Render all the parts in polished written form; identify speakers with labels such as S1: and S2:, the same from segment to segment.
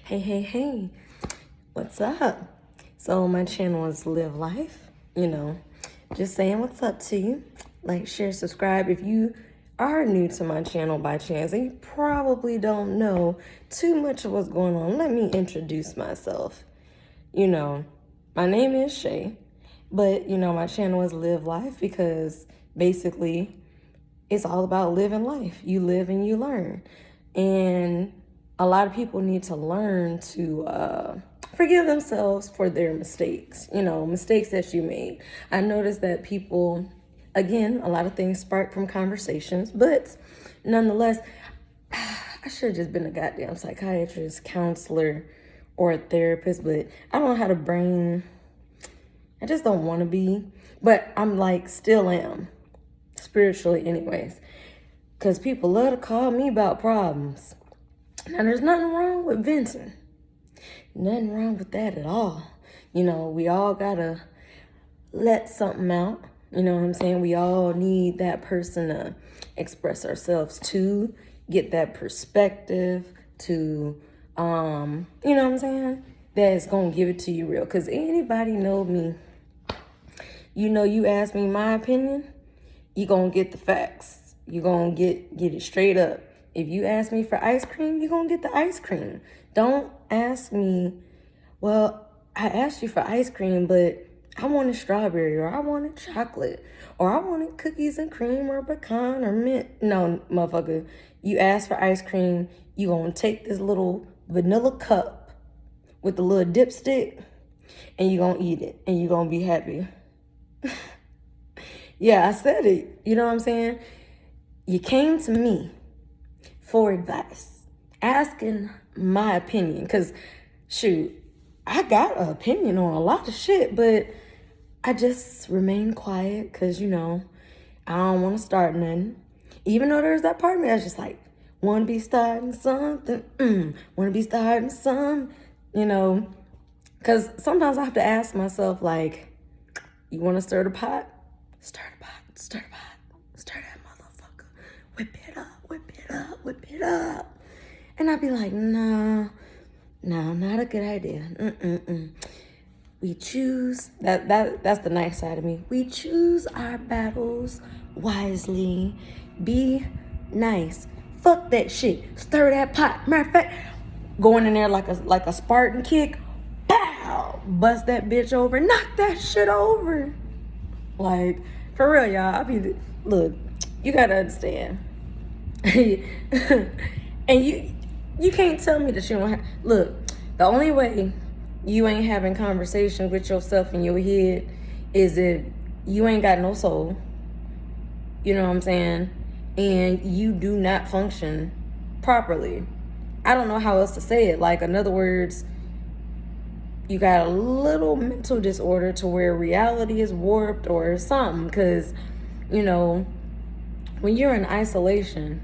S1: Hey, what's up? So my channel is Live Life, just saying what's up to you. Like, share, subscribe. If you are new to my channel by chance and you probably don't know too much of what's going on, let me introduce myself. My name is Shay, but my channel is Live Life because basically it's all about living life. You live and you learn. And a lot of people need to learn to forgive themselves for their mistakes, mistakes that you made. I noticed that people, again, a lot of things spark from conversations, but nonetheless, I should have just been a goddamn psychiatrist, counselor, or a therapist, but I don't know how to brain. I just don't want to be, but I'm still am, spiritually anyways, because people love to call me about problems. Now, there's nothing wrong with venting. Nothing wrong with that at all. We all gotta let something out. You know what I'm saying? We all need that person to express ourselves to, get that perspective to, you know what I'm saying? That's gonna give it to you real. Because anybody know me, you ask me my opinion, you gonna get the facts. You gonna get it straight up. If you ask me for ice cream, you're going to get the ice cream. Don't ask me, well, I asked you for ice cream, but I wanted strawberry, or I wanted chocolate, or I wanted cookies and cream, or pecan, or mint. No, motherfucker, you ask for ice cream, you going to take this little vanilla cup with the little dipstick, and you going to eat it, and you going to be happy. Yeah, I said it. You know what I'm saying? You came to me for advice, asking my opinion, because shoot, I got an opinion on a lot of shit, but I just remain quiet because I don't want to start nothing, even though there's that part of me that's just like, want to be starting something, want to be starting some, because sometimes I have to ask myself, like, you want to stir the pot? Stir the pot, stir the pot, stir that motherfucker, whip it up. Whip it up. And I'd be like, no, not a good idea. We choose, that's the nice side of me. We choose our battles wisely. Be nice. Fuck that shit. Stir that pot. Matter of fact, going in there like a Spartan kick. Pow! Bust that bitch over. Knock that shit over. Like, for real, y'all. Look, you gotta understand. And you can't tell me that you don't have, look, the only way you ain't having conversations with yourself in your head is if you ain't got no soul, you know what I'm saying, and you do not function properly. I don't know how else to say it. Like, in other words, you got a little mental disorder to where reality is warped or something, because when you're in isolation,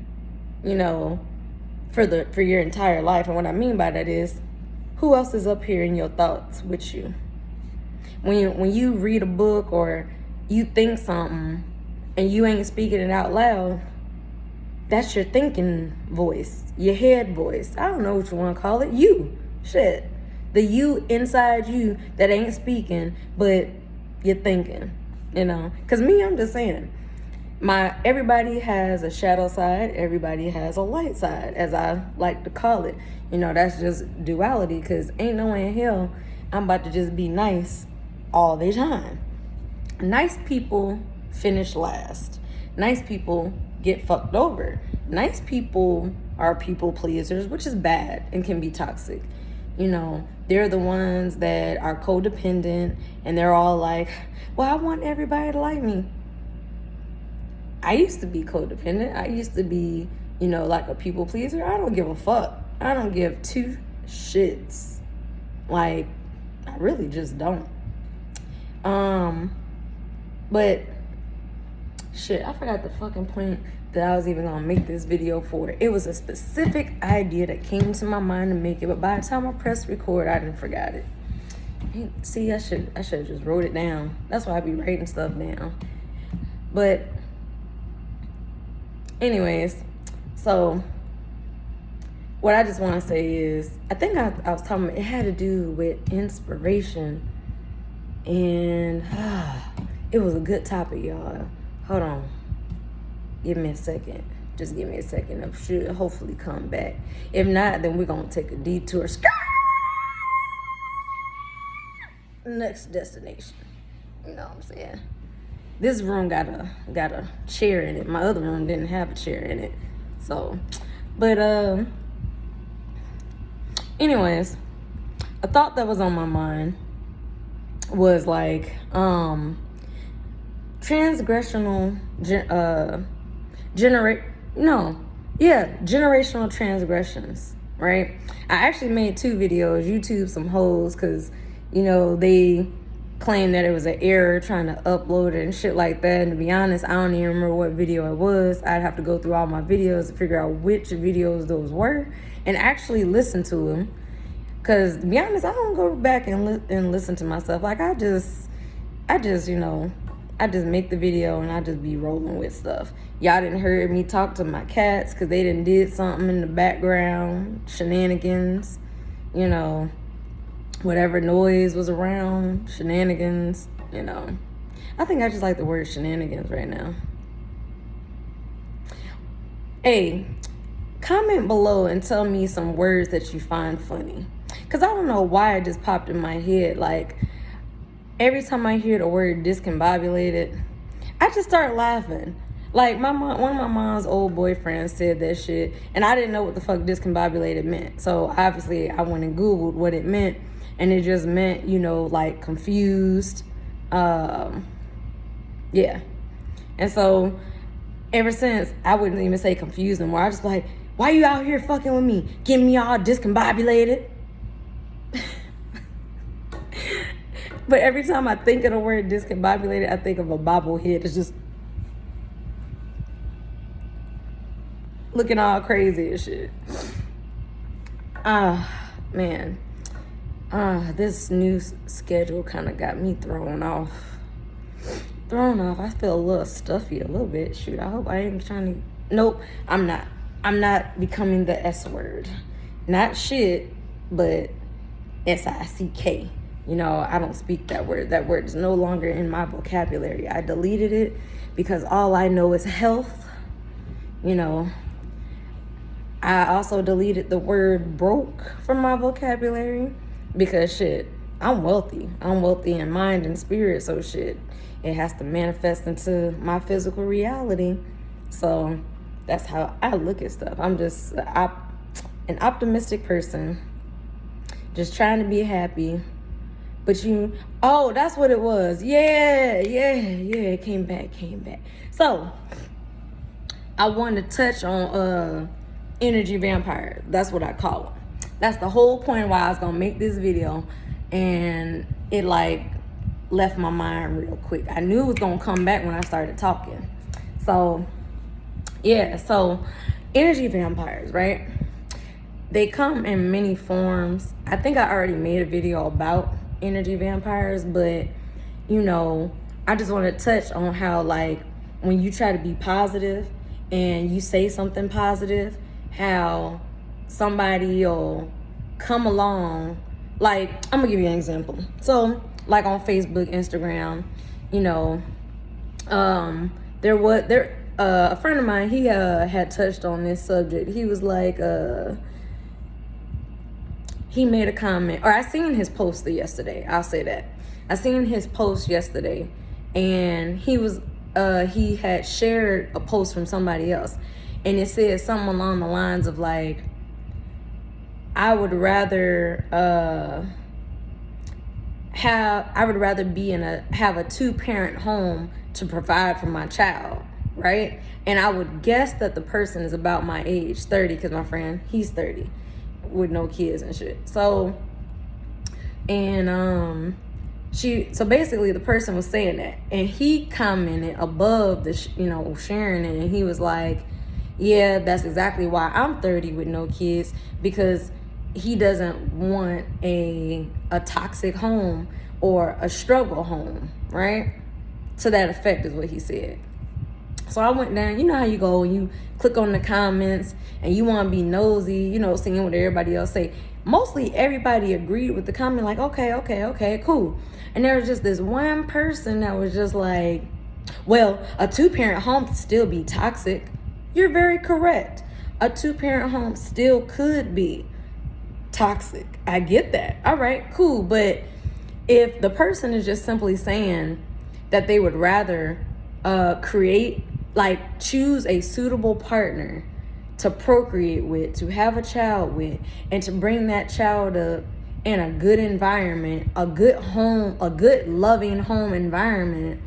S1: for your entire life, and what I mean by that is, who else is up here in your thoughts with you? When you read a book or you think something and you ain't speaking it out loud, that's your thinking voice, your head voice. I don't know what you want to call it. You. Shit. The you inside you that ain't speaking, but you're thinking, Because me, I'm just saying, everybody has a shadow side, everybody has a light side, as I like to call it. That's just duality, because ain't no way in hell I'm about to just be nice all the time. Nice people finish last. Nice people get fucked over. Nice people are people pleasers, which is bad and can be toxic. They're the ones that are codependent, and they're all like, well, I want everybody to like me. I used to be codependent. I used to be, like a people pleaser. I don't give a fuck. I don't give two shits. Like, I really just don't. But shit, I forgot the fucking point that I was even gonna make this video for. It was a specific idea that came to my mind to make it, but by the time I pressed record, I didn't forgot it. See, I should have just wrote it down. That's why I be writing stuff down. But anyways, so what I just want to say is, I think I was talking about, it had to do with inspiration. And it was a good topic, y'all. Hold on. Give me a second. Just give me a second. I should hopefully come back. If not, then we're going to take a detour. Next destination. You know what I'm saying? This room got a chair in it. My other room didn't have a chair in it. So, but anyways, a thought that was on my mind was like generational transgressions, right? I actually made 2 videos, YouTube some hoes, because they claimed that it was an error trying to upload it and shit like that. And to be honest, I don't even remember what video it was. I'd have to go through all my videos to figure out which videos those were and actually listen to them. Because to be honest, I don't go back and listen to myself. Like I just make the video and I just be rolling with stuff. Y'all didn't hear me talk to my cats because they did something in the background, shenanigans, whatever noise was around, shenanigans, I think I just like the word shenanigans right now. Hey, comment below and tell me some words that you find funny. Because I don't know why it just popped in my head. Like, every time I hear the word discombobulated, I just start laughing. Like, one of my mom's old boyfriends said that shit, and I didn't know what the fuck discombobulated meant. So, obviously, I went and Googled what it meant. And it just meant, like confused. Yeah. And so ever since, I wouldn't even say confused anymore. I was just like, why you out here fucking with me? Getting me all discombobulated? But every time I think of the word discombobulated, I think of a bobblehead. It's just looking all crazy and shit. Man. This new schedule kind of got me thrown off. I feel a little stuffy a little bit. Shoot, I hope I ain't trying to... Nope, I'm not. I'm not becoming the S word. Not shit, but S-I-C-K. I don't speak that word. That word is no longer in my vocabulary. I deleted it because all I know is health. I also deleted the word broke from my vocabulary. Because shit, I'm wealthy. I'm wealthy in mind and spirit. So shit, it has to manifest into my physical reality. So that's how I look at stuff. I'm just an optimistic person. Just trying to be happy. But that's what it was. Yeah. It came back. So I wanted to touch on energy vampires. That's what I call them. That's the whole point why I was gonna make this video, and it left my mind real quick. I knew it was gonna come back when I started talking. So yeah, energy vampires, right? They come in many forms. I think I already made a video about energy vampires, but I just want to touch on how when you try to be positive and you say something positive, how somebody will come along. I'm gonna give you an example. So on Facebook, Instagram, a friend of mine, he had touched on this subject. He was like, he made a comment, or I seen his post yesterday. I'll say that. I seen his post yesterday, and he had shared a post from somebody else, and it said something along the lines of I would rather have a 2-parent home to provide for my child, right? And I would guess that the person is about my age, 30, because my friend, he's 30 with no kids and shit. So basically the person was saying that, and he commented above the sharing it, and he was like, yeah, that's exactly why I'm 30 with no kids, because he doesn't want a toxic home or a struggle home, right? To that effect is what he said. So I went down, you know how you go and you click on the comments and you want to be nosy, you know, seeing what everybody else say. Mostly everybody agreed with the comment, like, okay, cool. And there was just this one person that was just like, well, a 2-parent home could still be toxic. You're very correct. A 2-parent home still could be toxic. I get that. All right, cool. But if the person is just simply saying that they would rather choose a suitable partner to procreate with, to have a child with, and to bring that child up in a good environment, a good home, a good loving home environment,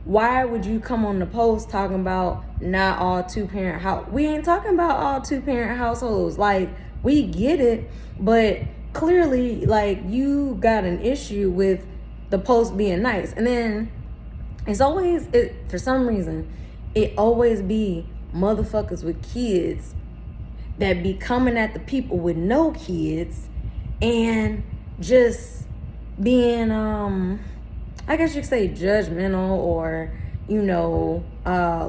S1: why would you come on the post talking about not all 2-parent house? We ain't talking about all 2-parent households. Like, we get it, but clearly, like, you got an issue with the post being nice. And then it's always, for some reason, it always be motherfuckers with kids that be coming at the people with no kids and just being, I guess you could say judgmental, or, you know,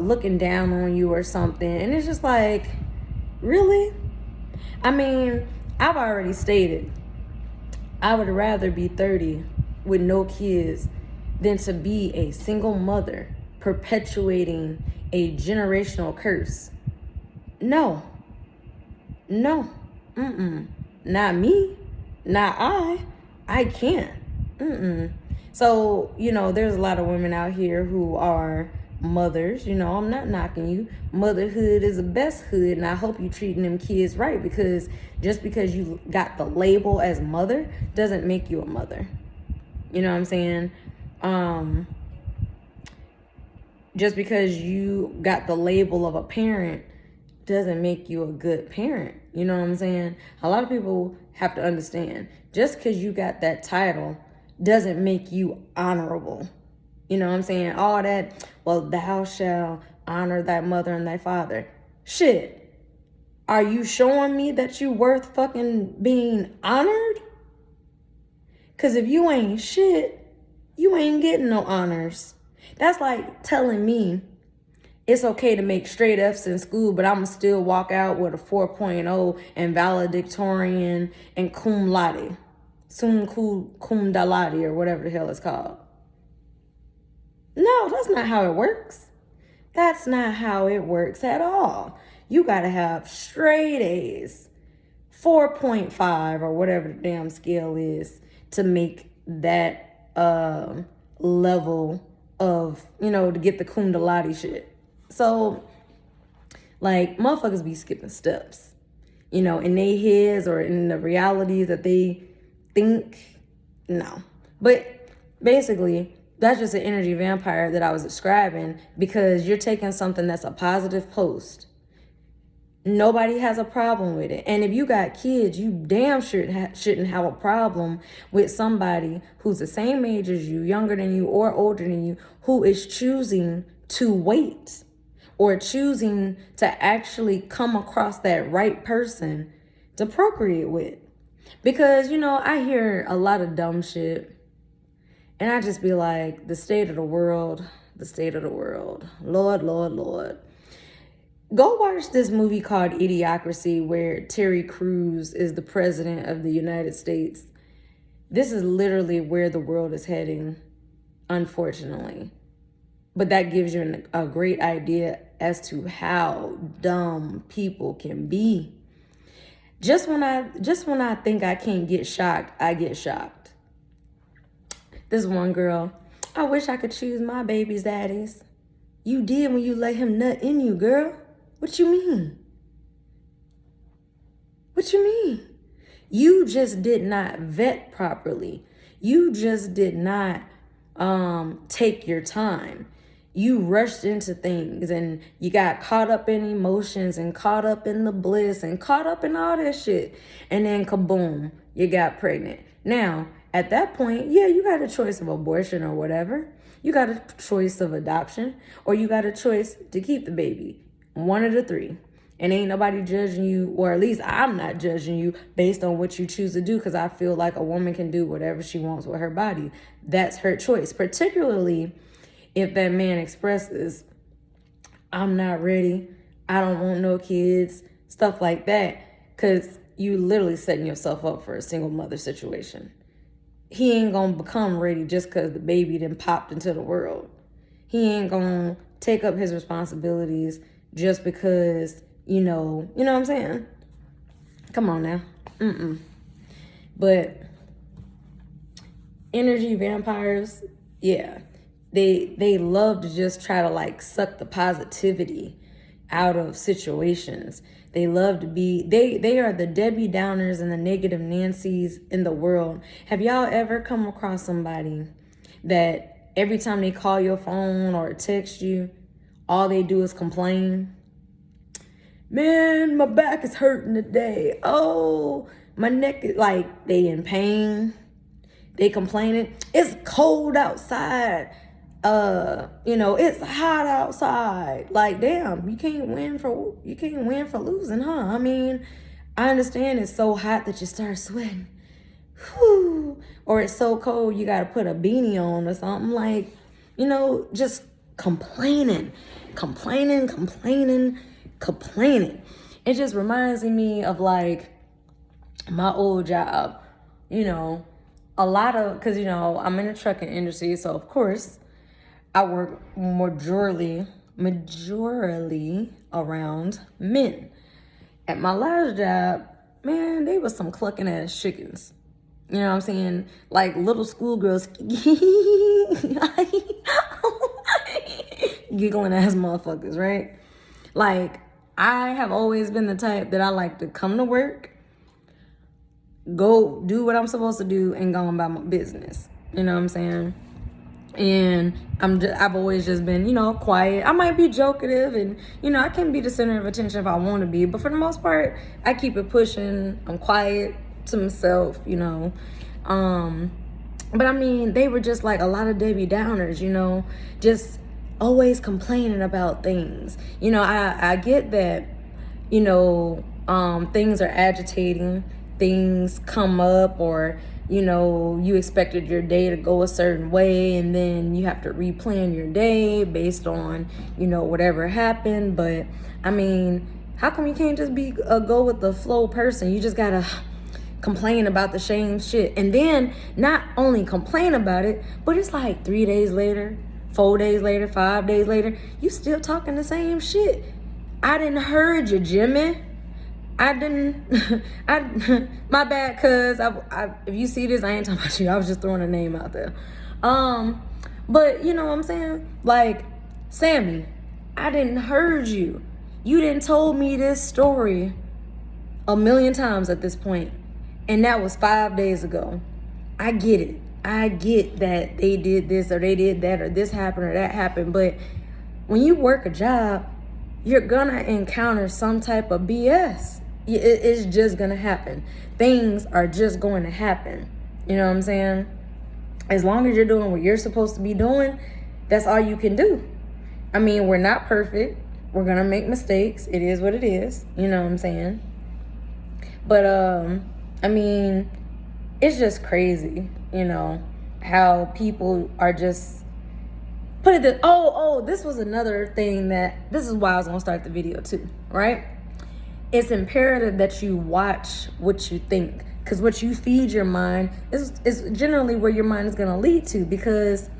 S1: looking down on you or something. And it's just like, really? I mean, I've already stated, I would rather be 30 with no kids than to be a single mother perpetuating a generational curse. No. Not me. Not I can't. So, you know, there's a lot of women out here who are mothers. You know, I'm not knocking you. Motherhood is the best hood, and I hope you treating them kids right, because just because you got the label as mother doesn't make you a mother. You know what I'm saying? Just because you got the label of a parent doesn't make you a good parent. You know what I'm saying? A lot of people have to understand, just because you got that title doesn't make you honorable. You know what I'm saying? All that, well, thou shalt honor thy mother and thy father. Shit. Are you showing me that you worth fucking being honored? Because if you ain't shit, you ain't getting no honors. That's like telling me it's okay to make straight F's in school, but I'm going to still walk out with a 4.0 and valedictorian and cum laude. Cum laude, or whatever the hell it's called. No, that's not how it works. That's not how it works at all. You got to have straight A's, 4.5 or whatever the damn scale is, to make that level of, you know, to get the cum laude shit. So, like, motherfuckers be skipping steps, you know, in their heads or in the realities that they think. No. But basically, that's just an energy vampire that I was describing, because you're taking something that's a positive post. Nobody has a problem with it. And if you got kids, you damn sure shouldn't have a problem with somebody who's the same age as you, younger than you, or older than you, who is choosing to wait, or choosing to actually come across that right person to procreate with. Because, you know, I hear a lot of dumb shit, and I just be like, the state of the world. Lord. Go watch this movie called Idiocracy, where Terry Crews is the president of the United States. This is literally where the world is heading, unfortunately. But that gives you a great idea as to how dumb people can be. Just when I think I can't get shocked, I get shocked. This one girl, I wish I could choose my baby's daddies. You did when you let him nut in you, girl. What you mean? You just did not vet properly. You just did not take your time. You rushed into things, and you got caught up in emotions and caught up in the bliss and caught up in all that shit. And then kaboom, you got pregnant. Now, at that point, yeah, you got a choice of abortion or whatever. You got a choice of adoption, or you got a choice to keep the baby. One of the three. And ain't nobody judging you, or at least I'm not judging you based on what you choose to do, because I feel like a woman can do whatever she wants with her body. That's her choice, particularly if that man expresses I'm not ready. I don't want no kids, stuff like that. Because you literally setting yourself up for a single mother situation. He ain't gonna become ready just because the baby then popped into the world. He ain't gonna take up his responsibilities just because, you know what I'm saying? Come on now. But energy vampires, yeah, they love to just try to like suck the positivity out of situations. They love to be, they are the Debbie Downers and the negative Nancys in the world. Have y'all ever come across somebody that every time they call your phone or text you, all they do is complain? Man, my back is hurting today. Oh, my neck is like, they in pain. They complaining. It's cold outside. It's hot outside. Like, damn, you can't win for losing, huh? I mean, I understand it's so hot that you start sweating. Whew. Or it's so cold you gotta put a beanie on or something. Like, just complaining. It just reminds me of like my old job, a lot of, because I'm in the trucking industry, so of course I work majorly around men. At my last job, man, they was some clucking ass chickens. You know what I'm saying? Like little schoolgirls giggling ass motherfuckers, right? Like, I have always been the type that I like to come to work, go do what I'm supposed to do, and go about my business. You know what I'm saying? And I've always just been, quiet. I might be jokative and, I can be the center of attention if I want to be. But for the most part, I keep it pushing. I'm quiet to myself, But I mean, they were just like a lot of Debbie Downers, just always complaining about things. I get that, things are agitating, things come up, or you expected your day to go a certain way, and then you have to replan your day based on, whatever happened. But I mean, how come you can't just be a go with the flow person? You just gotta complain about the same shit. And then not only complain about it, but it's like 3 days later, 4 days later, 5 days later, you still talking the same shit. I didn't heard you, Jimmy. My bad, cuz if you see this, I ain't talking about you. I was just throwing a name out there. But you know what I'm saying? Like, Sammy, I didn't heard you. You didn't told me this story a million times at this point. And that was 5 days ago. I get it. I get that they did this or they did that or this happened or that happened. But when you work a job, you're gonna encounter some type of BS. It's just gonna happen. Things are just going to happen. You know what I'm saying? As long as you're doing what you're supposed to be doing, that's all you can do. I mean, we're not perfect. We're gonna make mistakes. It is what it is. You know what I'm saying? But I mean, it's just crazy, how people are just put it that, this was another thing this is why I was gonna start the video too, right? It's imperative that you watch what you think, because what you feed your mind is generally where your mind is gonna lead to, because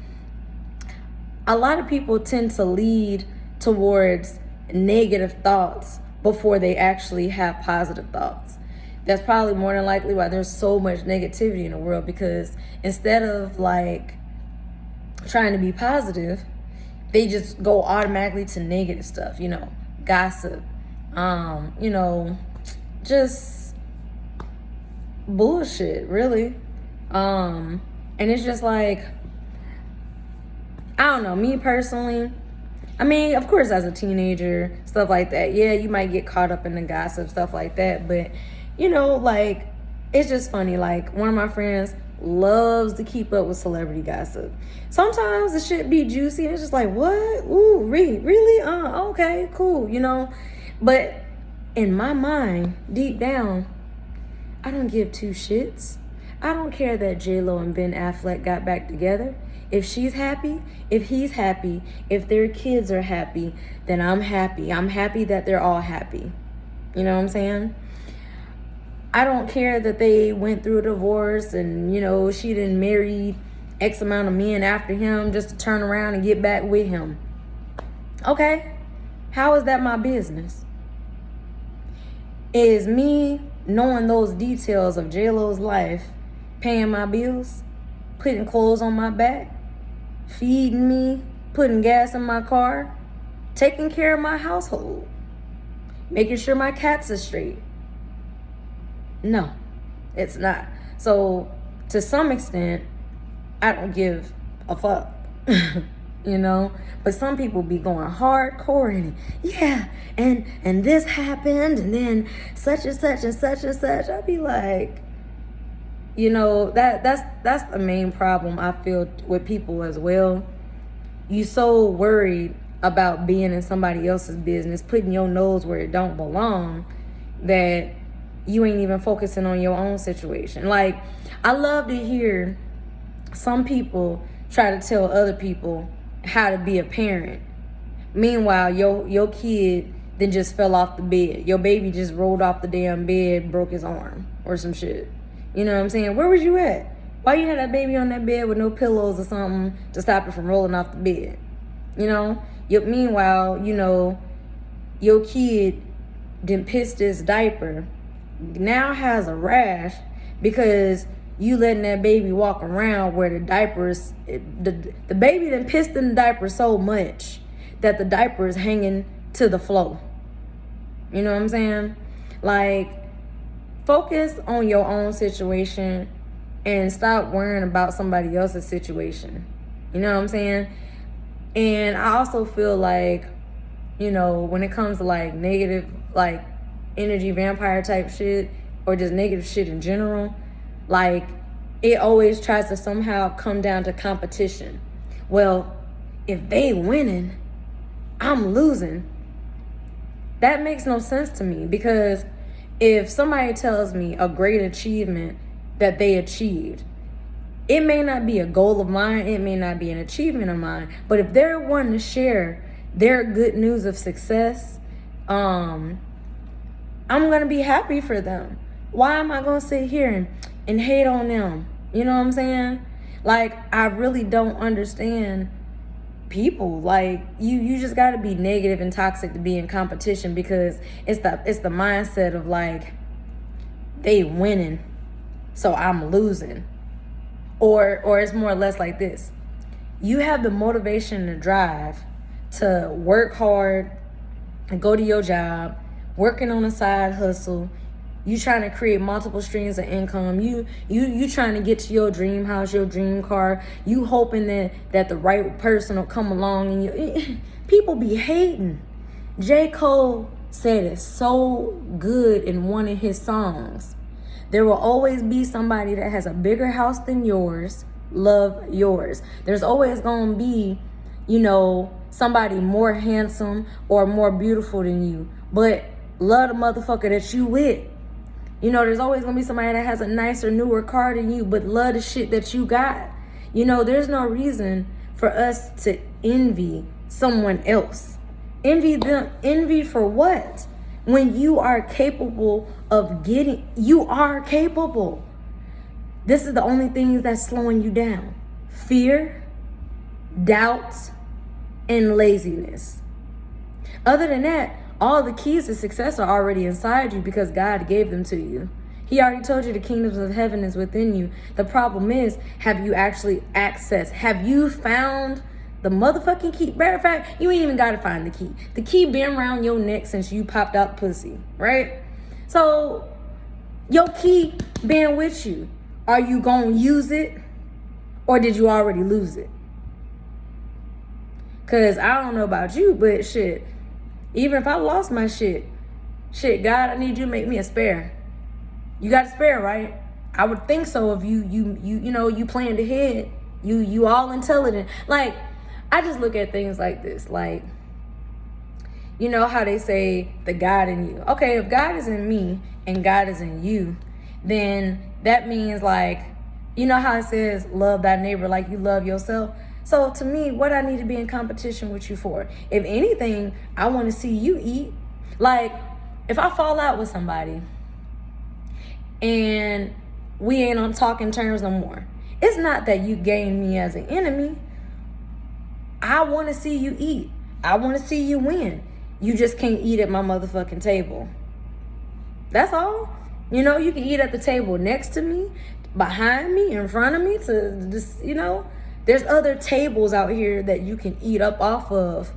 S1: a lot of people tend to lead towards negative thoughts before they actually have positive thoughts. That's probably more than likely why there's so much negativity in the world, because instead of like trying to be positive, they just go automatically to negative stuff, gossip, just bullshit, really. And it's just like, I don't know, me personally, I mean, of course, as a teenager, stuff like that, yeah, you might get caught up in the gossip, stuff like that, but like, it's just funny. Like, one of my friends loves to keep up with celebrity gossip. Sometimes the shit be juicy and it's just like, what? Ooh, really? Okay, cool, But in my mind, deep down, I don't give two shits. I don't care that J-Lo and Ben Affleck got back together. If she's happy, if he's happy, if their kids are happy, then I'm happy. I'm happy that they're all happy. You know what I'm saying? I don't care that they went through a divorce and, she didn't marry X amount of men after him just to turn around and get back with him. Okay, how is that my business? Is me knowing those details of J-Lo's life paying my bills, putting clothes on my back, feeding me, putting gas in my car, taking care of my household, making sure my cats are straight? No, it's not. So to some extent, I don't give a fuck, but some people be going hardcore in it. Yeah, and this happened, and then such and such and such and such. I'd be like, that's the main problem I feel with people as well. You so worried about being in somebody else's business, putting your nose where it don't belong, that you ain't even focusing on your own situation. Like, I love to hear some people try to tell other people how to be a parent. Meanwhile, your kid then just fell off the bed. Your baby just rolled off the damn bed, broke his arm or some shit. You know what I'm saying? Where was you at? Why you had that baby on that bed with no pillows or something to stop it from rolling off the bed? Meanwhile, your kid then pissed his diaper, now has a rash because you letting that baby walk around where the diapers, the baby then pissed in the diaper so much that the diaper is hanging to the floor. You know what I'm saying? Like, focus on your own situation and stop worrying about somebody else's situation. You know what I'm saying? And I also feel like, when it comes to like negative, like energy vampire type shit, or just negative shit in general, like, it always tries to somehow come down to competition. Well, if they winning, I'm losing. That makes no sense to me, because if somebody tells me a great achievement that they achieved, it may not be a goal of mine, it may not be an achievement of mine, but if they're wanting to share their good news of success, I'm gonna be happy for them. Why am I gonna sit here and hate on them? You know what I'm saying? Like, I really don't understand people. Like, you just gotta be negative and toxic to be in competition, because it's the mindset of like, they winning, so I'm losing. Or it's more or less like this. You have the motivation and the drive to work hard and go to your job, working on a side hustle. You trying to create multiple streams of income. You trying to get to your dream house, your dream car. You hoping that the right person will come along, and people be hating. J. Cole said it so good in one of his songs. There will always be somebody that has a bigger house than yours. Love yours. There's always going to be, somebody more handsome or more beautiful than you. But love the motherfucker that you with. There's always going to be somebody that has a nicer, newer car than you, but love the shit that you got. There's no reason for us to envy someone else. Envy them. Envy for what? When you are capable of getting, you are capable. This is the only things that's slowing you down. Fear, doubt, and laziness. Other than that, all the keys to success are already inside you, because God gave them to you. He already told you the kingdoms of heaven is within you. The problem is, have you actually accessed? Have you found the motherfucking key? Matter of fact, you ain't even gotta find the key. The key been around your neck since you popped out pussy, right? So your key been with you. Are you gonna use it, or did you already lose it? Cause I don't know about you, but shit, even if I lost my shit, God, I need you to make me a spare. You got a spare, right? I would think so if you planned ahead. You all intelligent. Like, I just look at things like this. Like, how they say the God in you. Okay, if God is in me and God is in you, then that means like, you know how it says love thy neighbor like you love yourself. So to me, what I need to be in competition with you for? If anything, I want to see you eat. Like, if I fall out with somebody and we ain't on talking terms no more, it's not that you gain me as an enemy. I want to see you eat. I want to see you win. You just can't eat at my motherfucking table. That's all. You know, you can eat at the table next to me, behind me, in front of me, to just, you know, there's other tables out here that you can eat up off of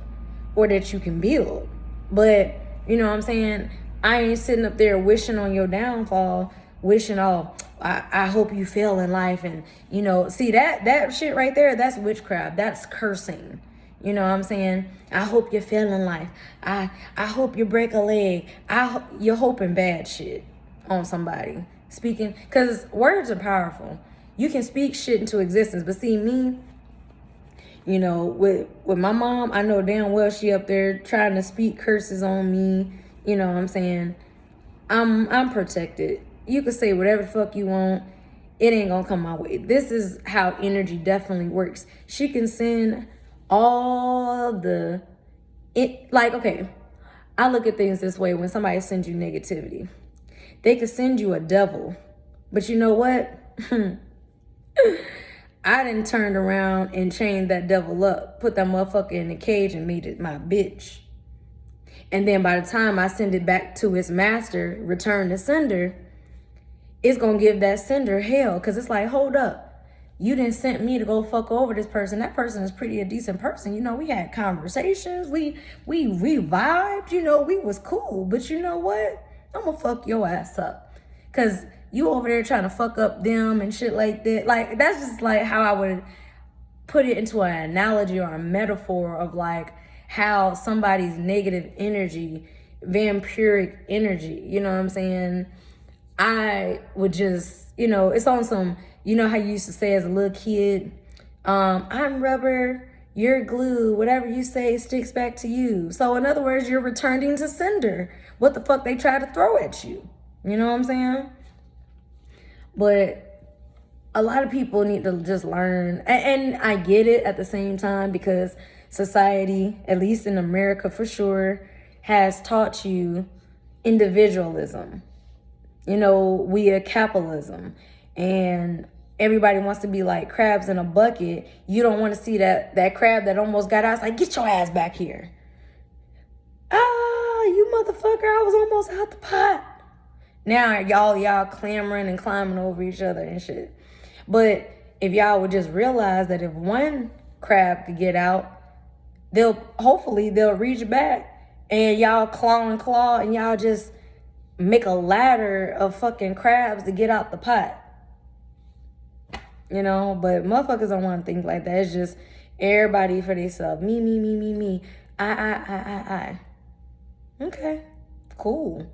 S1: or that you can build. But, you know what I'm saying? I ain't sitting up there wishing on your downfall, wishing, oh, I hope you fail in life. And, you know, see that shit right there, that's witchcraft. That's cursing. You know what I'm saying? I hope you fail in life. I hope you break a leg. You're hoping bad shit on somebody. Speaking, because words are powerful. You can speak shit into existence. But see, me, you know, with my mom, I know damn well she up there trying to speak curses on me. You know what I'm saying? I'm protected. You can say whatever the fuck you want. It ain't gonna come my way. This is how energy definitely works. She can send all like, okay, I look at things this way. When somebody sends you negativity, they could send you a devil. But you know what? I done turned around and chained that devil up, put that motherfucker in a cage and made it my bitch. And then by the time I send it back to its master, return the sender, it's going to give that sender hell. Because it's like, hold up. You didn't send me to go fuck over this person. That person is pretty a decent person. You know, we had conversations. We vibed. You know, we was cool. But you know what? I'm going to fuck your ass up. Because you over there trying to fuck up them and shit like that. Like, that's just like how I would put it into an analogy or a metaphor of like how somebody's negative energy, vampiric energy, you know what I'm saying? I would just, you know, it's on some, you know how you used to say as a little kid, I'm rubber, you're glue, whatever you say sticks back to you. So in other words, you're returning to sender what the fuck they try to throw at you. You know what I'm saying? But a lot of people need to just learn, and I get it at the same time, because society, at least in America for sure, has taught you individualism. You know, we are capitalism, and everybody wants to be like crabs in a bucket. You don't want to see that crab that almost got out. It's like, get your ass back here. Ah, you motherfucker, I was almost out the pot. Now y'all clamoring and climbing over each other and shit. But if y'all would just realize that if one crab could get out, hopefully they'll reach back and y'all claw and y'all just make a ladder of fucking crabs to get out the pot. You know, but motherfuckers don't want to think like that. It's just everybody for themselves. Me. I. Okay, cool.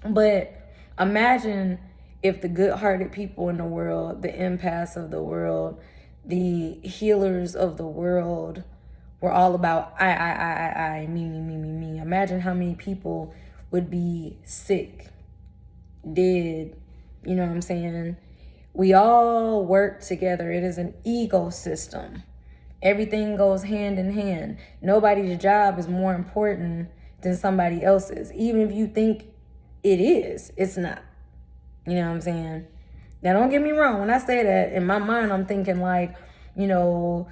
S1: But imagine if the good-hearted people in the world, the empaths of the world, the healers of the world were all about I, me. Imagine how many people would be sick, dead, you know what I'm saying? We all work together. It is an ecosystem. Everything goes hand in hand. Nobody's job is more important than somebody else's. Even if you think it is, it's not. You know what I'm saying? Now, don't get me wrong. When I say that, in my mind, I'm thinking like, you know,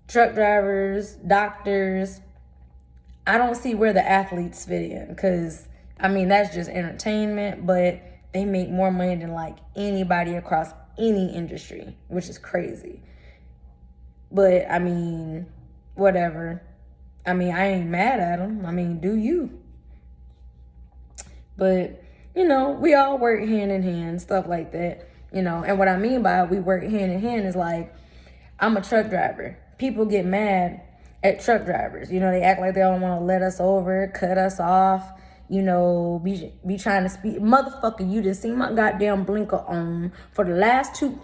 S1: truck drivers, doctors. I don't see where the athletes fit in, because, I mean, that's just entertainment, but they make more money than like anybody across any industry, which is crazy. But, I mean, whatever. I mean, I ain't mad at them. I mean, do you? But, you know, we all work hand in hand, stuff like that, you know. And what I mean by we work hand in hand is like, I'm a truck driver. People get mad at truck drivers. You know, they act like they don't want to let us over, cut us off, you know, be trying to speak. Motherfucker, you just seen my goddamn blinker on for the last 2.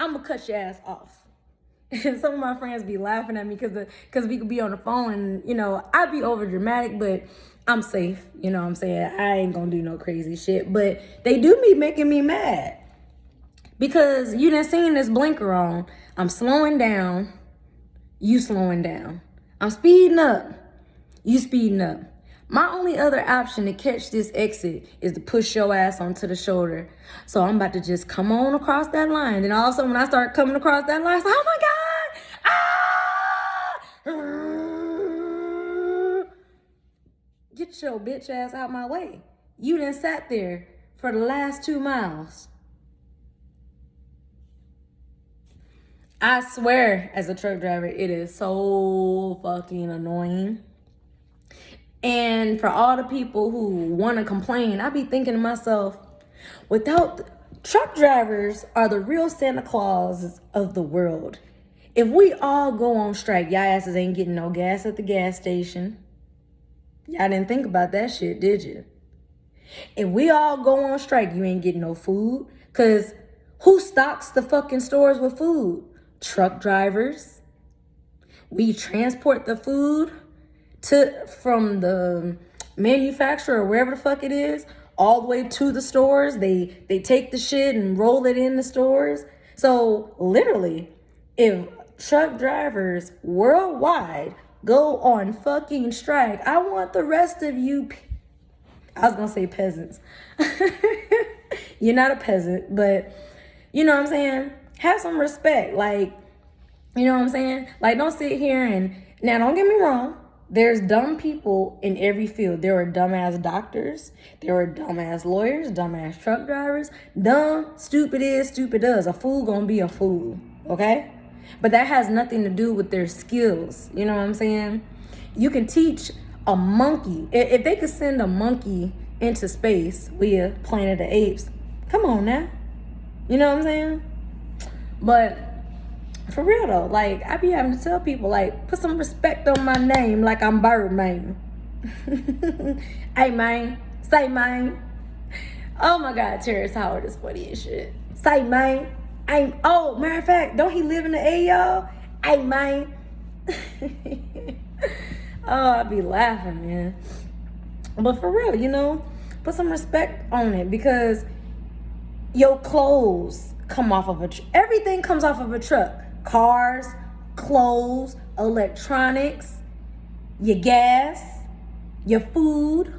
S1: I'm going to cut your ass off. And some of my friends be laughing at me because we could be on the phone and, you know, I'd be over dramatic, but I'm safe. You know what I'm saying? I ain't gonna do no crazy shit. But they do be making me mad. Because you done seen this blinker on. I'm slowing down. You slowing down. I'm speeding up. You speeding up. My only other option to catch this exit is to push your ass onto the shoulder. So I'm about to just come on across that line. Then all of a sudden when I start coming across that line, it's like, oh my God! Ah! Get your bitch ass out my way. You done sat there for the last 2 miles. I swear, as a truck driver, it is so fucking annoying. And for all the people who want to complain, I be thinking to myself, truck drivers are the real Santa Clauses of the world. If we all go on strike, y'all asses ain't getting no gas at the gas station. Y'all didn't think about that shit, did you? If we all go on strike, you ain't getting no food. Because who stocks the fucking stores with food? Truck drivers. We transport the food from the manufacturer or wherever the fuck it is all the way to the stores. They take the shit and roll it in the stores. So literally, if truck drivers worldwide go on fucking strike, I want the rest of you, I was gonna say peasants. You're not a peasant, but you know what I'm saying? Have some respect. Like, you know what I'm saying? Like, don't sit here and, now don't get me wrong, there's dumb people in every field. There are dumbass doctors. There are dumbass lawyers, dumbass truck drivers. Dumb, stupid is, stupid does. A fool gonna be a fool, okay? But that has nothing to do with their skills. You know what I'm saying? You can teach a monkey. If they could send a monkey into space via Planet of the Apes, come on now. You know what I'm saying? But for real though, like, I be having to tell people, like, put some respect on my name like I'm Birdman. Hey, man. Say, man. Oh, my God. Terrence Howard is funny as shit. Say, man. Oh, matter of fact, don't he live in the A, y'all? Hey, man. Oh, I be laughing, man. But for real, you know, put some respect on it because your clothes come off of everything comes off of a truck. Cars, clothes, electronics, your gas, your food,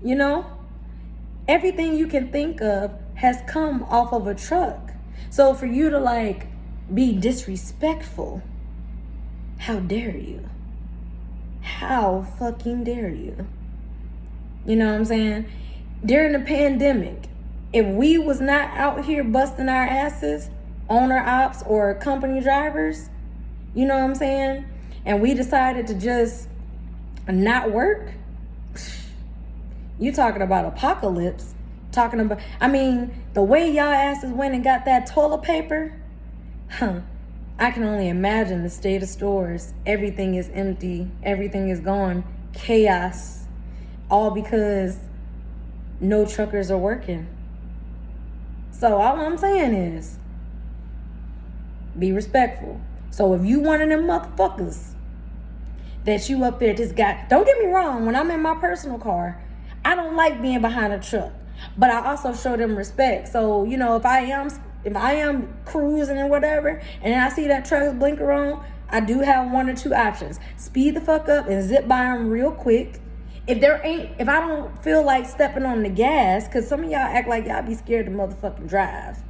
S1: you know? Everything you can think of has come off of a truck. So for you to, like, be disrespectful, how dare you? How fucking dare you? You know what I'm saying? During the pandemic, if we was not out here busting our asses, owner ops or company drivers, you know what I'm saying? And we decided to just not work. You talking about apocalypse. Talking about, I mean, the way y'all asses went and got that toilet paper, I can only imagine the state of stores. Everything is empty. Everything is gone. Chaos. All because no truckers are working. So all I'm saying is, be respectful. So if you one of them motherfuckers that you up there just got, don't get me wrong, when I'm in my personal car, I don't like being behind a truck, but I also show them respect. So, you know, if I am cruising or whatever, and I see that truck's blinker on, I do have one or two options. Speed the fuck up and zip by them real quick. If I don't feel like stepping on the gas, because some of y'all act like y'all be scared to motherfucking drive.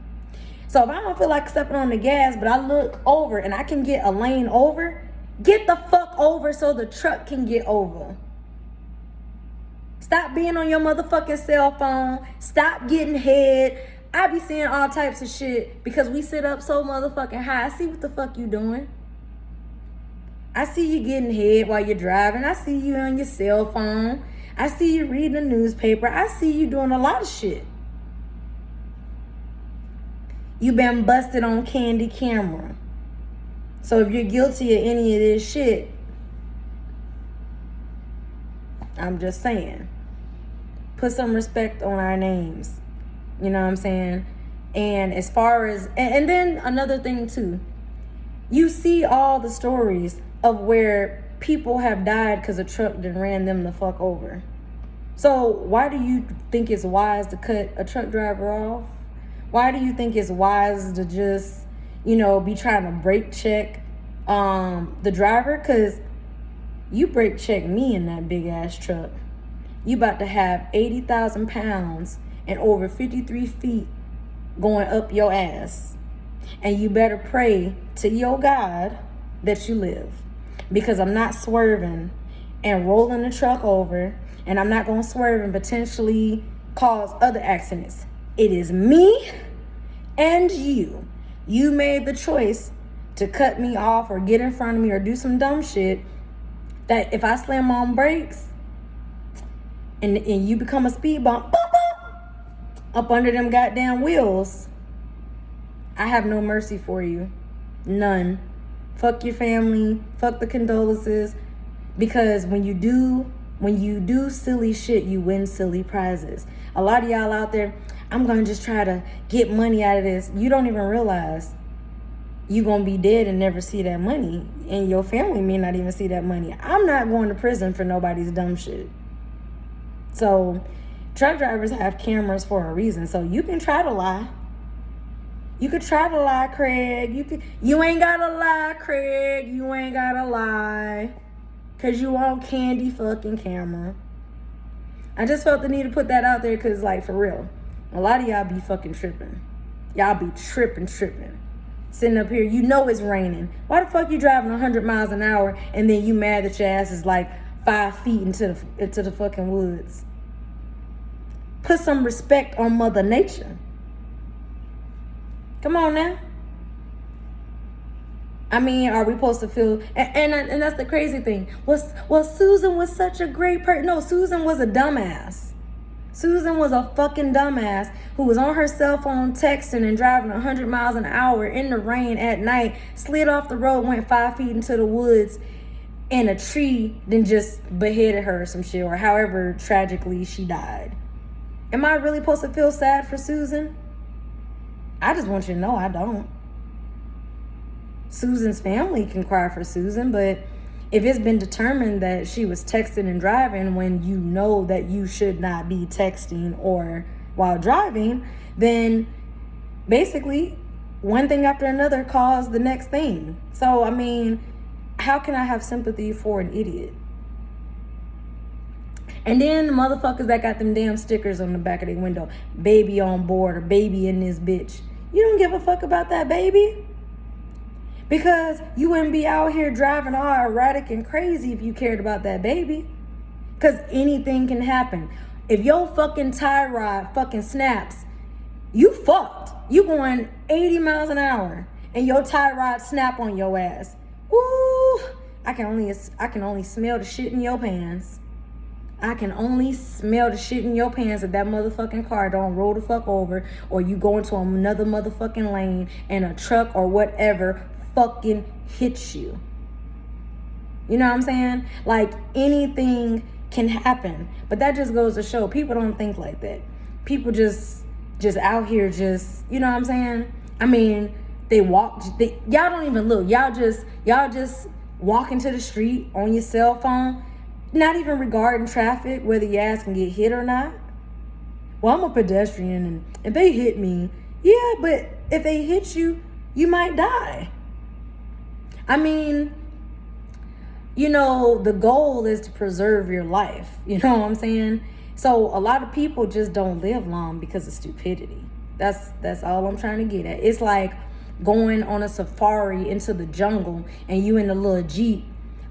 S1: So if I don't feel like stepping on the gas, but I look over and I can get a lane over, get the fuck over so the truck can get over. Stop being on your motherfucking cell phone. Stop getting head. I be seeing all types of shit because we sit up so motherfucking high. I see what the fuck you doing. I see you getting head while you're driving. I see you on your cell phone. I see you reading the newspaper. I see you doing a lot of shit. You been busted on candy camera. So if you're guilty of any of this shit, I'm just saying, put some respect on our names. You know what I'm saying? And as far as, and then another thing too, you see all the stories of where people have died because a truck done ran them the fuck over. So why do you think it's wise to cut a truck driver off? Why do you think it's wise to just, be trying to brake check the driver? Because you brake check me in that big ass truck. You about to have 80,000 pounds and over 53 feet going up your ass. And you better pray to your God that you live. Because I'm not swerving and rolling the truck over. And I'm not going to swerve and potentially cause other accidents. It is me and you. You made the choice to cut me off or get in front of me or do some dumb shit that if I slam on brakes and you become a speed bump, up under them goddamn wheels, I have no mercy for you. None. Fuck your family. Fuck the condolences. Because when you do silly shit, you win silly prizes. A lot of y'all out there, I'm going to just try to get money out of this. You don't even realize you're going to be dead and never see that money. And your family may not even see that money. I'm not going to prison for nobody's dumb shit. So truck drivers have cameras for a reason. So you can try to lie. You could try to lie, Craig. You ain't got to lie, Craig. You ain't got to lie. Because you on candy fucking camera. I just felt the need to put that out there because, like, for real, a lot of y'all be fucking tripping. Y'all be tripping. Sitting up here, you know it's raining. Why the fuck you driving 100 miles an hour and then you mad that your ass is like 5 feet into the fucking woods? Put some respect on Mother Nature. Come on now. I mean, are we supposed to feel... And that's the crazy thing. Well, Susan was such a great person. No, Susan was a dumbass. Susan was a fucking dumbass who was on her cell phone texting and driving 100 miles an hour in the rain at night, slid off the road, went 5 feet into the woods, and a tree then just beheaded her or some shit, or however tragically she died. Am I really supposed to feel sad for Susan? I just want you to know I don't. Susan's family can cry for Susan, but if it's been determined that she was texting and driving when you know that you should not be texting or while driving, then basically one thing after another caused the next thing. So, I mean, how can I have sympathy for an idiot? And then the motherfuckers that got them damn stickers on the back of their window, baby on board or baby in this bitch. You don't give a fuck about that baby? Because you wouldn't be out here driving all erratic and crazy if you cared about that baby. Because anything can happen. If your fucking tie rod fucking snaps, you fucked. You going 80 miles an hour and your tie rod snap on your ass. Ooh, I can only smell the shit in your pants. I can only smell the shit in your pants if that motherfucking car don't roll the fuck over or you go into another motherfucking lane and a truck or whatever fucking hits you. You know what I'm saying? Like, anything can happen. But that just goes to show people don't think like that. People just out here just, you know what I'm saying? I mean, y'all don't even look. Y'all just walk into the street on your cell phone, not even regarding traffic, whether your ass can get hit or not. Well, I'm a pedestrian, and if they hit me, yeah, but if they hit you, you might die. I mean, the goal is to preserve your life. You know what I'm saying? So a lot of people just don't live long because of stupidity. That's all I'm trying to get at. It's like going on a safari into the jungle and you in a little Jeep.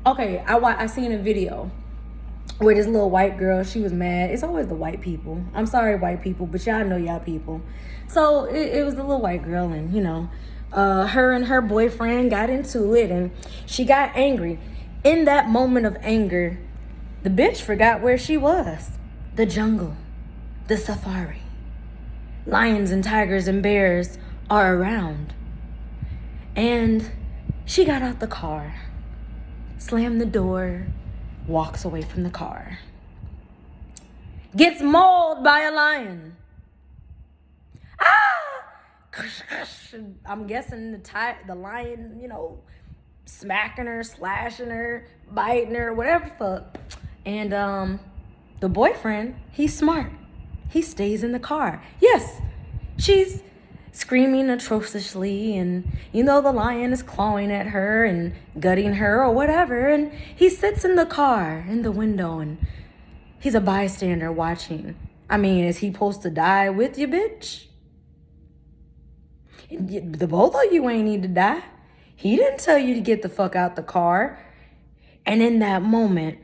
S1: Okay, I seen a video where this little white girl, she was mad. It's always the white people. I'm sorry, white people, but y'all know y'all people. So it was the little white girl, and her and her boyfriend got into it, and she got angry. In that moment of anger, the bitch forgot where she was. The jungle, the safari. Lions and tigers and bears are around. And she got out the car, slammed the door, walks away from the car. Gets mauled by a lion. Ah! I'm guessing the lion, smacking her, slashing her, biting her, whatever the fuck. And the boyfriend, he's smart. He stays in the car. Yes, she's screaming atrociously, and the lion is clawing at her and gutting her or whatever, and he sits in the car in the window and he's a bystander watching. I mean, is he supposed to die with you, bitch? The both of you ain't need to die. He didn't tell you to get the fuck out the car. And in that moment,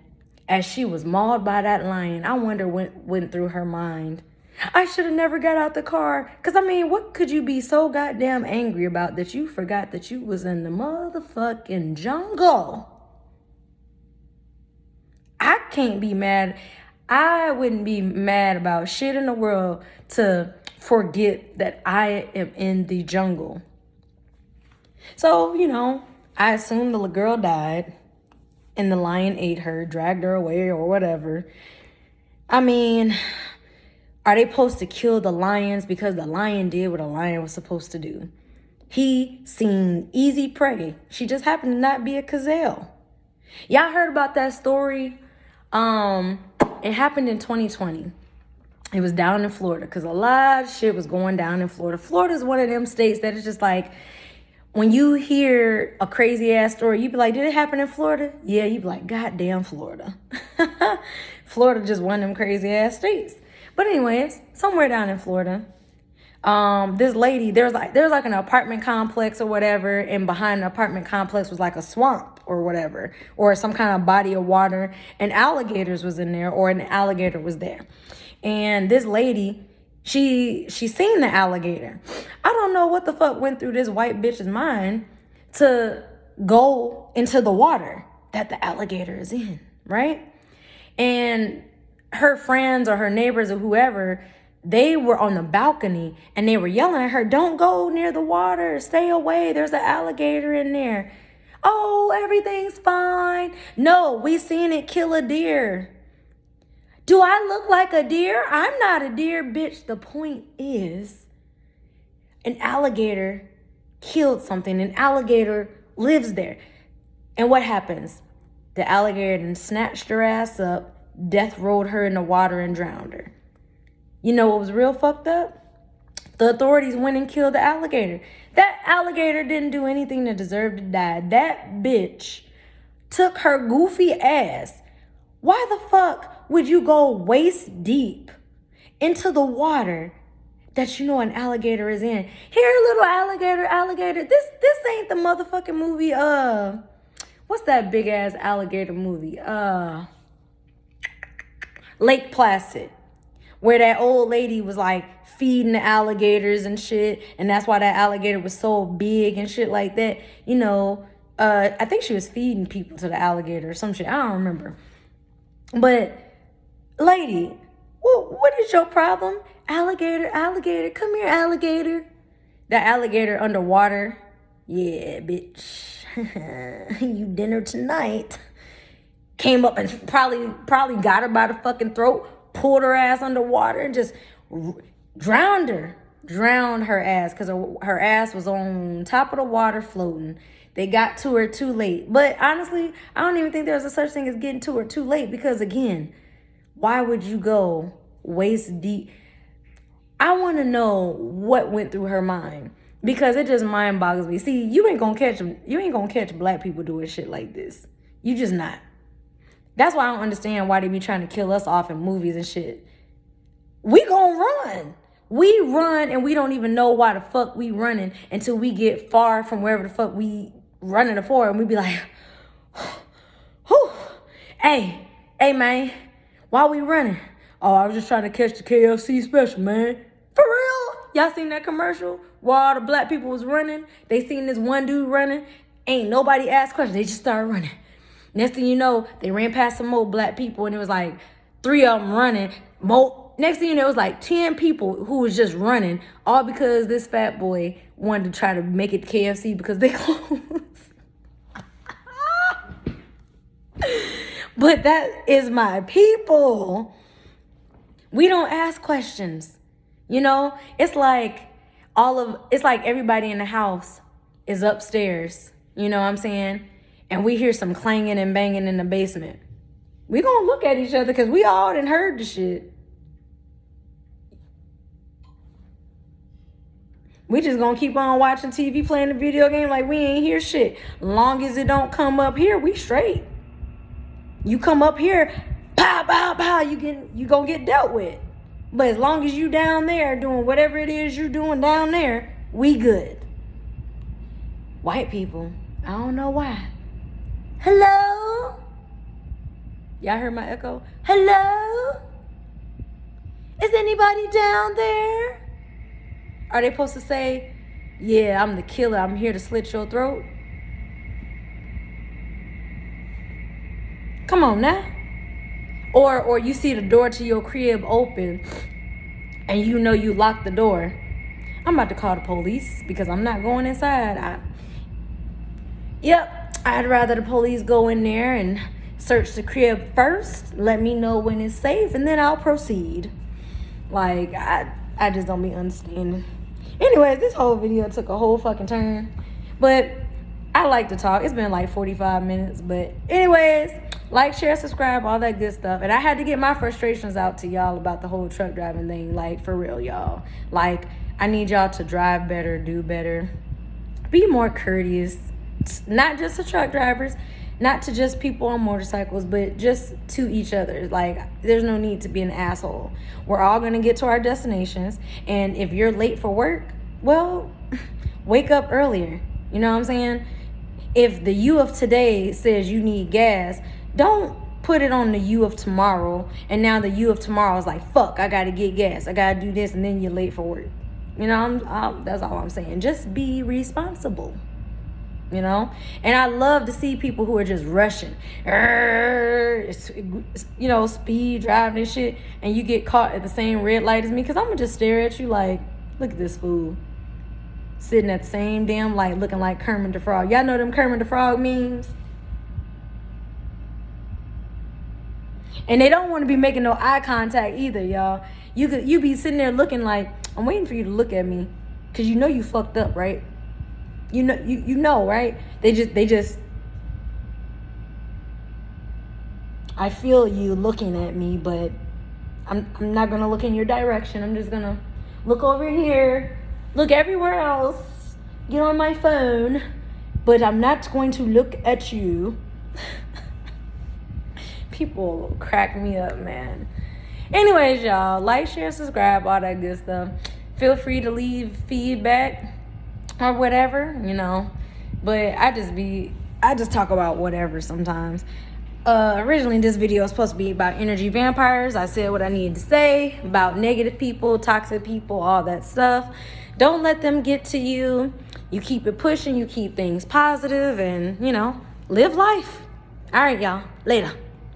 S1: as she was mauled by that lion, I wonder what went through her mind. I should have never got out the car. Because, I mean, what could you be so goddamn angry about that you forgot that you was in the motherfucking jungle? I can't be mad. I wouldn't be mad about shit in the world to forget that I am in the jungle. So, I assumed the girl died and the lion ate her, dragged her away or whatever. I mean, are they supposed to kill the lions because the lion did what a lion was supposed to do? He seemed easy prey. She just happened to not be a gazelle. Y'all heard about that story? It happened in 2020. It was down in Florida because a lot of shit was going down in Florida. Florida is one of them states that is just like, when you hear a crazy ass story, you be like, did it happen in Florida? Yeah, you be like, goddamn Florida. Florida just one of them crazy ass states. But anyways, somewhere down in Florida, this lady, there was like an apartment complex or whatever, and behind the apartment complex was like a swamp or whatever, or some kind of body of water, and alligators was in there, or an alligator was there. And this lady, she seen the alligator. I don't know what the fuck went through this white bitch's mind to go into the water that the alligator is in, right? And her friends or her neighbors or whoever, they were on the balcony and they were yelling at her, don't go near the water, stay away, there's an alligator in there. Oh, everything's fine. No, we seen it kill a deer. Do I look like a deer? I'm not a deer, bitch. The point is, an alligator killed something. An alligator lives there. And what happens? The alligator then snatched her ass up, death rolled her in the water and drowned her. You know what was real fucked up? The authorities went and killed the alligator. That alligator didn't do anything to deserve to die. That bitch took her goofy ass. Why the fuck would you go waist deep into the water that an alligator is in? Here, little alligator. This ain't the motherfucking movie. What's that big ass alligator movie? Lake Placid, where that old lady was like feeding the alligators and shit, and that's why that alligator was so big and shit like that. I think she was feeding people to the alligator or some shit. I don't remember. But, lady, what is your problem? Alligator, come here, alligator. That alligator underwater. Yeah, bitch. You dinner tonight. Came up and probably got her by the fucking throat, pulled her ass underwater and just drowned her. Drowned her ass because her ass was on top of the water floating. They got to her too late. But honestly, I don't even think there's a such thing as getting to her too late because, again, why would you go waist deep? I want to know what went through her mind because it just mind boggles me. See, you ain't gonna catch black people doing shit like this. You just not. That's why I don't understand why they be trying to kill us off in movies and shit. We gonna run. We run and we don't even know why the fuck we running until we get far from wherever the fuck we running for, and we be like, whew, hey man, why we running? Oh, I was just trying to catch the KFC special, man. For real? Y'all seen that commercial while all the black people was running? They seen this one dude running. Ain't nobody asked questions. They just started running. Next thing you know, they ran past some more black people, and it was like 3 of them running. Next thing you know, it was like 10 people who was just running, all because this fat boy wanted to try to make it to KFC because they closed. But that is my people. We don't ask questions. It's like everybody in the house is upstairs You know what I'm saying? And we hear some clanging and banging in the basement. We gonna look at each other because we all done heard the shit. We just gonna keep on watching TV, playing the video game like we ain't hear shit. Long as it don't come up here, we straight. You come up here, pow, pow, pow, you gonna get dealt with. But as long as you down there doing whatever it is you doing down there, we good. White people, I don't know why. Hello? Y'all heard my echo? Hello? Is anybody down there? Are they supposed to say, yeah, I'm the killer, I'm here to slit your throat? Come on now. Or you see the door to your crib open and you know you locked the door. I'm about to call the police because I'm not going inside. I'd rather the police go in there and search the crib first, let me know when it's safe, and then I'll proceed. Like, I just don't be understanding. Anyways, this whole video took a whole fucking turn. But I like to talk. It's been like 45 minutes. But anyways, like, share, subscribe, all that good stuff. And I had to get my frustrations out to y'all about the whole truck driving thing. Like, for real, y'all. Like, I need y'all to drive better, do better. Be more courteous. Not just to truck drivers, not to just people on motorcycles, but just to each other. Like, there's no need to be an asshole. We're all going to get to our destinations. And if you're late for work, well, wake up earlier. You know what I'm saying? If the you of today says you need gas, don't put it on the you of tomorrow. And now the you of tomorrow is like, fuck, I got to get gas. I got to do this. And then you're late for work. You know, that's all I'm saying. Just be responsible. You know, and I love to see people who are just rushing, you know, speed driving and shit, and you get caught at the same red light as me, because I'm gonna just stare at you like, look at this fool sitting at the same damn light looking like Kermit the Frog. Y'all know them Kermit the Frog memes? And they don't want to be making no eye contact either, y'all. You be sitting there looking like, I'm waiting for you to look at me, because you know you fucked up, right? You know, right? They just I feel you looking at me, but I'm not gonna look in your direction. I'm just gonna look over here, look everywhere else, get on my phone, but I'm not going to look at you. People crack me up, man. Anyways, y'all, like, share, subscribe, all that good stuff. Feel free to leave feedback or whatever, you know. But I just talk about whatever sometimes. Originally this video was supposed to be about energy vampires. I said what I needed to say about negative people, toxic people, all that stuff. Don't let them get to you. You keep it pushing, you keep things positive, and, you know, live life. All right, y'all. Later.